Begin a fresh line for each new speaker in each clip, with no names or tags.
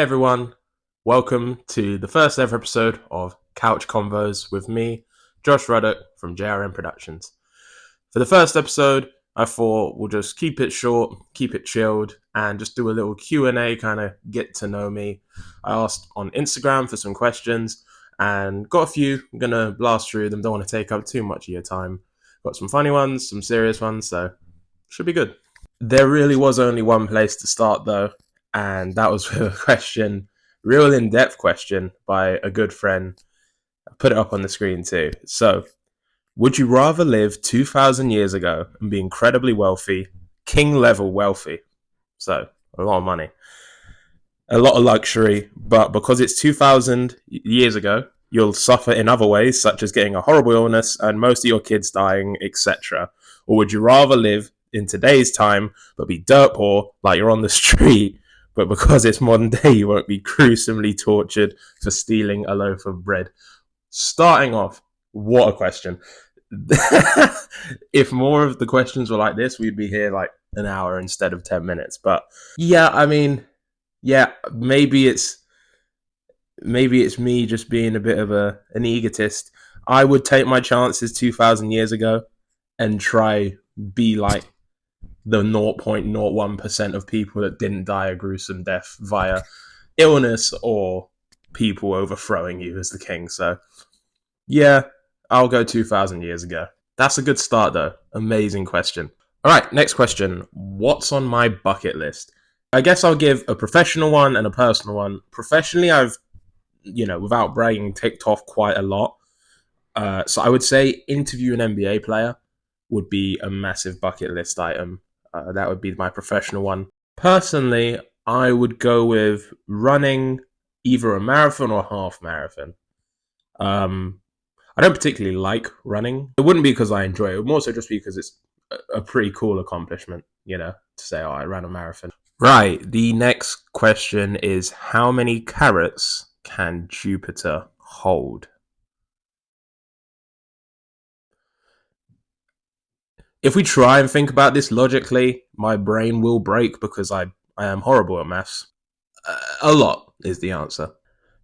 everyone, welcome to the first ever episode of Couch Convos with me, Josh Ruddock from JRM Productions. For the first episode, I thought we'll just keep it short, keep it chilled, and just do a little Q&A, kind of get to know me. I asked on Instagram for some questions and got a few. I'm going to blast through them, don't want to take up too much of your time. Got some funny ones, some serious ones, so should be good. There really was only one place to start though, and that was with a question, real in-depth question by a good friend. I put it up on the screen too. So, would you rather live 2,000 years ago and be incredibly wealthy, king-level wealthy, so a lot of money, a lot of luxury, but because it's 2,000 years ago, you'll suffer in other ways, such as getting a horrible illness and most of your kids dying, etc.? Or would you rather live in today's time but be dirt poor, like you're on the street, but because it's modern day, you won't be gruesomely tortured for stealing a loaf of bread? Starting off, what a question. If more of the questions were like this, we'd be here like an hour instead of 10 minutes. But yeah, I mean, yeah, maybe it's me just being a bit of an egotist. I would take my chances 2,000 years ago and try be like the 0.01% of people that didn't die a gruesome death via illness or people overthrowing you as the king. So, yeah, I'll go 2,000 years ago. That's a good start, though. Amazing question. All right, next question. What's on my bucket list? I guess I'll give a professional one and a personal one. Professionally, I've, without bragging, ticked off quite a lot. So I would say interview an NBA player would be a massive bucket list item. That would be my professional one. Personally, I would go with running either a marathon or a half marathon. I don't particularly like running. It wouldn't be because I enjoy it. It would more so just because it's a pretty cool accomplishment, to say, oh, I ran a marathon. Right, the next question is, how many carrots can Jupiter hold? If we try and think about this logically, my brain will break because I am horrible at maths. A lot is the answer.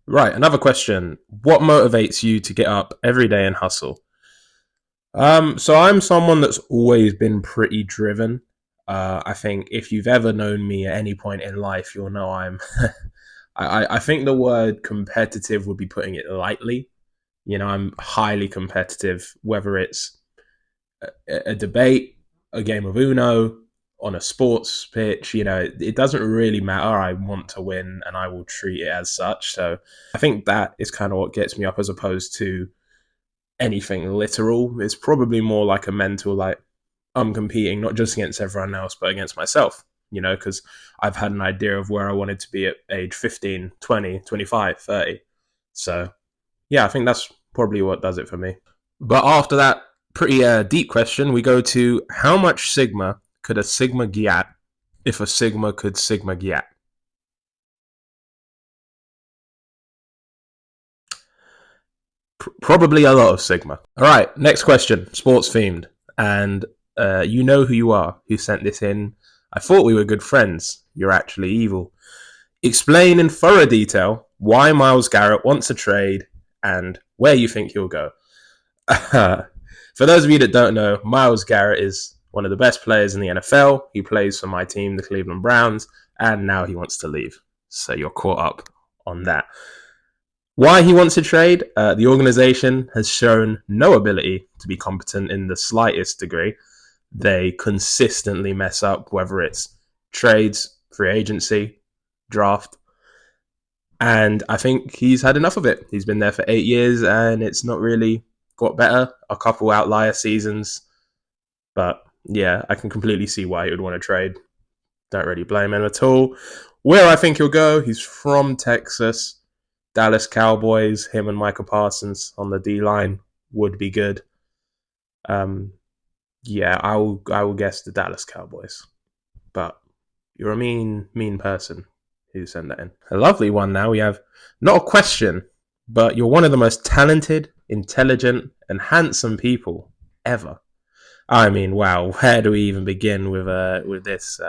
Right, another question. What motivates you to get up every day and hustle? So I'm someone that's always been pretty driven. I think if you've ever known me at any point in life, you'll know I'm... I think the word competitive would be putting it lightly. I'm highly competitive, whether it's a debate, a game of Uno, on a sports pitch, it doesn't really matter. I want to win and I will treat it as such. So I think that is kind of what gets me up as opposed to anything literal. It's probably more like a mental, like I'm competing not just against everyone else, but against myself, because I've had an idea of where I wanted to be at age 15, 20, 25, 30. So yeah, I think that's probably what does it for me. But after that pretty deep question, we go to how much Sigma could a Sigma Gyatt if a Sigma could Sigma Gyatt? Probably a lot of Sigma. All right, next question, sports themed. And you know who you are, who sent this in. I thought we were good friends. You're actually evil. Explain in thorough detail why Myles Garrett wants a trade and where you think he'll go. For those of you that don't know, Myles Garrett is one of the best players in the NFL. He plays for my team, the Cleveland Browns, and now he wants to leave. So you're caught up on that. Why he wants to trade? The organization has shown no ability to be competent in the slightest degree. They consistently mess up, whether it's trades, free agency, draft. And I think he's had enough of it. He's been there for 8 years and it's not really got better. A couple outlier seasons. But yeah, I can completely see why he would want to trade. Don't really blame him at all. Where I think he'll go, he's from Texas. Dallas Cowboys, him and Micah Parsons on the D-line would be good. Yeah, I will guess the Dallas Cowboys. But you're a mean person who sent that in. A lovely one now. We have not a question, but you're one of the most talented, intelligent, and handsome people ever. I mean, wow, where do we even begin with this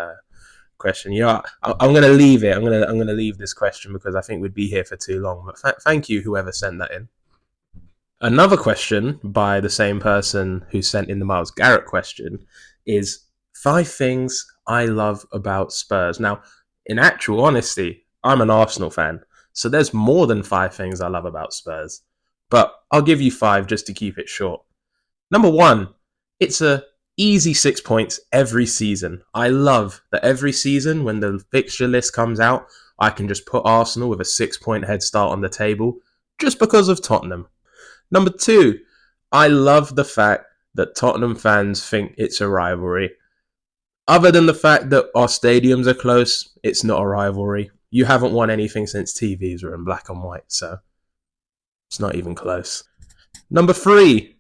question. I'm going to leave it. I'm going to leave this question because I think we'd be here for too long. But thank you, whoever sent that in. Another question by the same person who sent in the Myles Garrett question is 5 things I love about Spurs. Now, in actual honesty, I'm an Arsenal fan, so there's more than 5 things I love about Spurs. But I'll give you 5 just to keep it short. Number 1, it's a easy 6 points every season. I love that every season when the fixture list comes out, I can just put Arsenal with a 6-point head start on the table just because of Tottenham. Number 2, I love the fact that Tottenham fans think it's a rivalry. Other than the fact that our stadiums are close, it's not a rivalry. You haven't won anything since TVs were in black and white, so it's not even close. Number 3,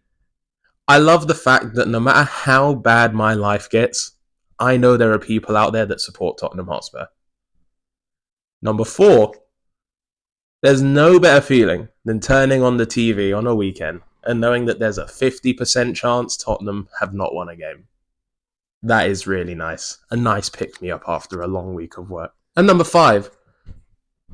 I love the fact that no matter how bad my life gets, I know there are people out there that support Tottenham Hotspur. Number 4, there's no better feeling than turning on the TV on a weekend and knowing that there's a 50% chance Tottenham have not won a game. That is really nice. A nice pick-me-up after a long week of work. And number 5,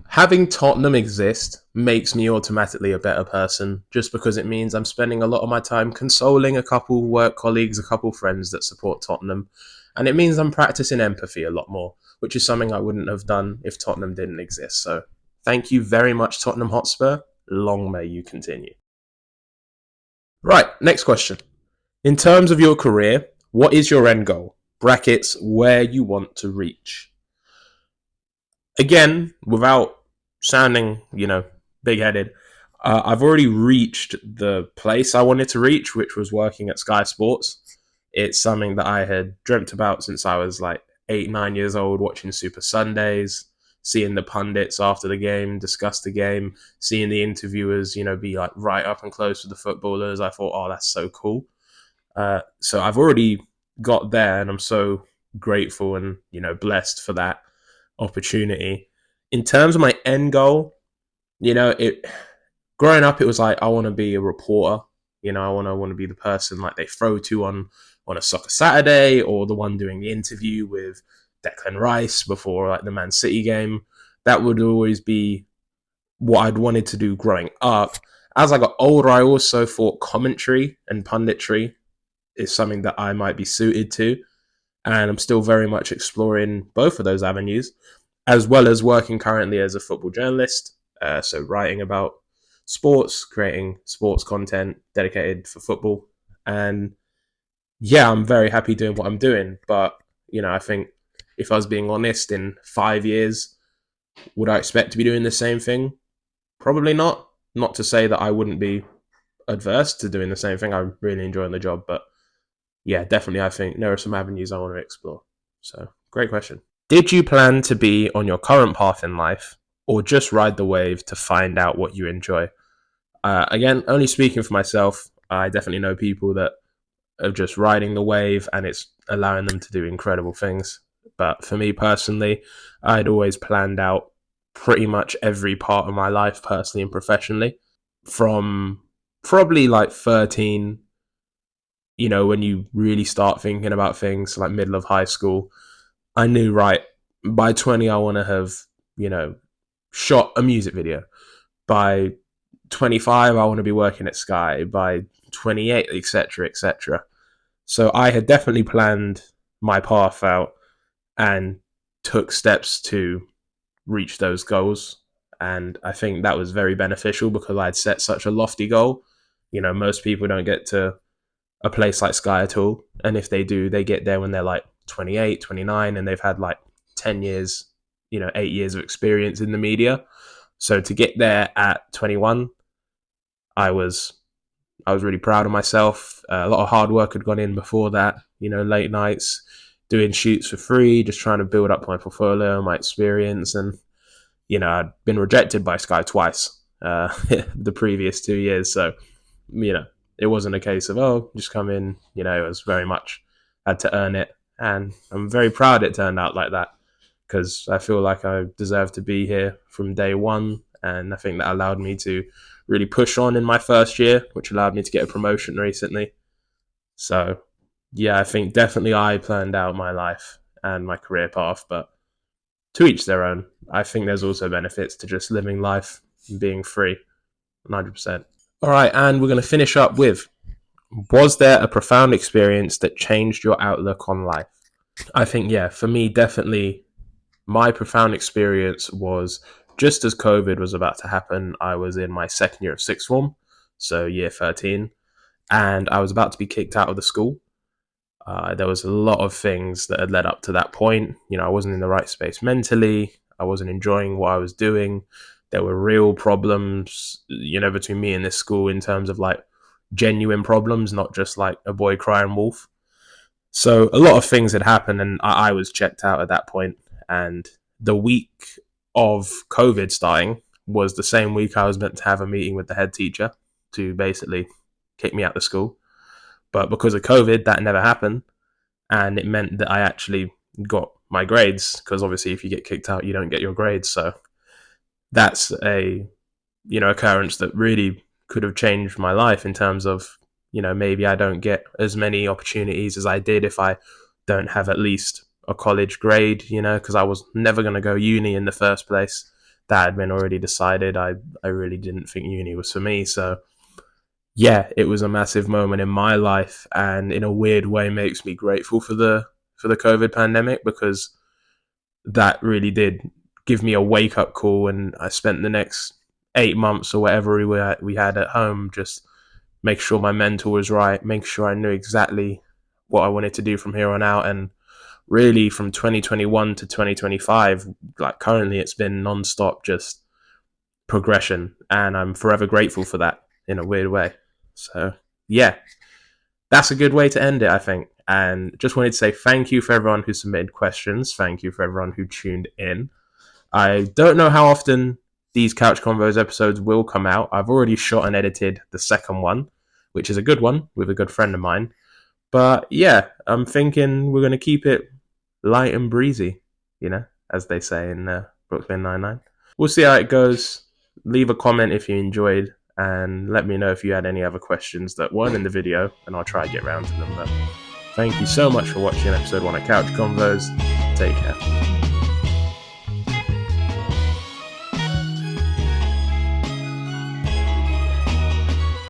having Tottenham exist makes me automatically a better person just because it means I'm spending a lot of my time consoling a couple work colleagues, a couple friends that support Tottenham. And it means I'm practicing empathy a lot more, which is something I wouldn't have done if Tottenham didn't exist. So thank you very much, Tottenham Hotspur. Long may you continue. Right, next question. In terms of your career, what is your end goal? Brackets, where you want to reach. Again, without sounding, big-headed, I've already reached the place I wanted to reach, which was working at Sky Sports. It's something that I had dreamt about since I was like 8, 9 years old, watching Super Sundays, seeing the pundits after the game discuss the game, seeing the interviewers, be like right up and close with the footballers. I thought, oh, that's so cool. So I've already got there, and I'm so grateful and blessed for that opportunity. In terms of my end goal, growing up, it was like I want to be a reporter. I want to be the person like they throw to on a soccer Saturday, or the one doing the interview with Declan Rice before like the Man City game. That would always be what I'd wanted to do growing up. As I got older, I also thought commentary and punditry is something that I might be suited to. And I'm still very much exploring both of those avenues, as well as working currently as a football journalist. So writing about sports, creating sports content dedicated for football. And yeah, I'm very happy doing what I'm doing. But, I think if I was being honest, in 5 years, would I expect to be doing the same thing? Probably not. Not to say that I wouldn't be adverse to doing the same thing. I'm really enjoying the job, but yeah, definitely I think there are some avenues I want to explore. So, great question. Did you plan to be on your current path in life, or just ride the wave to find out what you enjoy? Again, only speaking for myself, I definitely know people that are just riding the wave and it's allowing them to do incredible things. But for me personally, I'd always planned out pretty much every part of my life, personally and professionally, from probably like 13, when you really start thinking about things, like middle of high school. I knew, right, by 20, I want to have, shot a music video. By 25, I want to be working at Sky. By 28, etc., etc. So I had definitely planned my path out and took steps to reach those goals. And I think that was very beneficial because I'd set such a lofty goal. Most people don't get to a place like Sky at all. And if they do, they get there when they're like 28, 29, and they've had like 10 years, 8 years of experience in the media. So to get there at 21, I was really proud of myself. A lot of hard work had gone in before that, late nights, doing shoots for free, just trying to build up my portfolio, my experience. And, I'd been rejected by Sky twice the previous 2 years. So, it wasn't a case of, oh, just come in. It was very much had to earn it. And I'm very proud it turned out like that, because I feel like I deserve to be here from day one. And I think that allowed me to really push on in my first year, which allowed me to get a promotion recently. So, yeah, I think definitely I planned out my life and my career path, but to each their own. I think there's also benefits to just living life and being free, 100%. All right, and we're going to finish up with, was there a profound experience that changed your outlook on life? I think, yeah, for me, definitely my profound experience was just as COVID was about to happen. I was in my second year of sixth form, so year 13, and I was about to be kicked out of the school. There was a lot of things that had led up to that point. I wasn't in the right space mentally. I wasn't enjoying what I was doing. There were real problems, between me and this school in terms of like genuine problems, not just like a boy crying wolf. So a lot of things had happened, and I was checked out at that point. And the week of COVID starting was the same week I was meant to have a meeting with the head teacher to basically kick me out of school. But because of COVID, that never happened, and it meant that I actually got my grades, because obviously if you get kicked out, you don't get your grades. So that's a occurrence that really could have changed my life in terms of maybe I don't get as many opportunities as I did if I don't have at least a college grade, because I was never going to go uni in the first place. That had been already decided. I really didn't think uni was for me. So yeah, it was a massive moment in my life, and in a weird way makes me grateful for the COVID pandemic, because that really did give me a wake up call. And I spent the next 8 months or whatever we had at home just make sure my mental was right, make sure I knew exactly what I wanted to do from here on out. And really from 2021 to 2025, like currently, it's been nonstop just progression, and I'm forever grateful for that in a weird way. So yeah, that's a good way to end it, I think. And just wanted to say thank you for everyone who submitted questions. Thank you for everyone who tuned in. I don't know how often these Couch Convos episodes will come out. I've already shot and edited the second one, which is a good one with a good friend of mine. But yeah, I'm thinking we're going to keep it light and breezy, as they say in Brooklyn Nine-Nine. We'll see how it goes. Leave a comment if you enjoyed, and let me know if you had any other questions that weren't in the video, and I'll try to get around to them. But thank you so much for watching episode 1 of Couch Convos. Take care.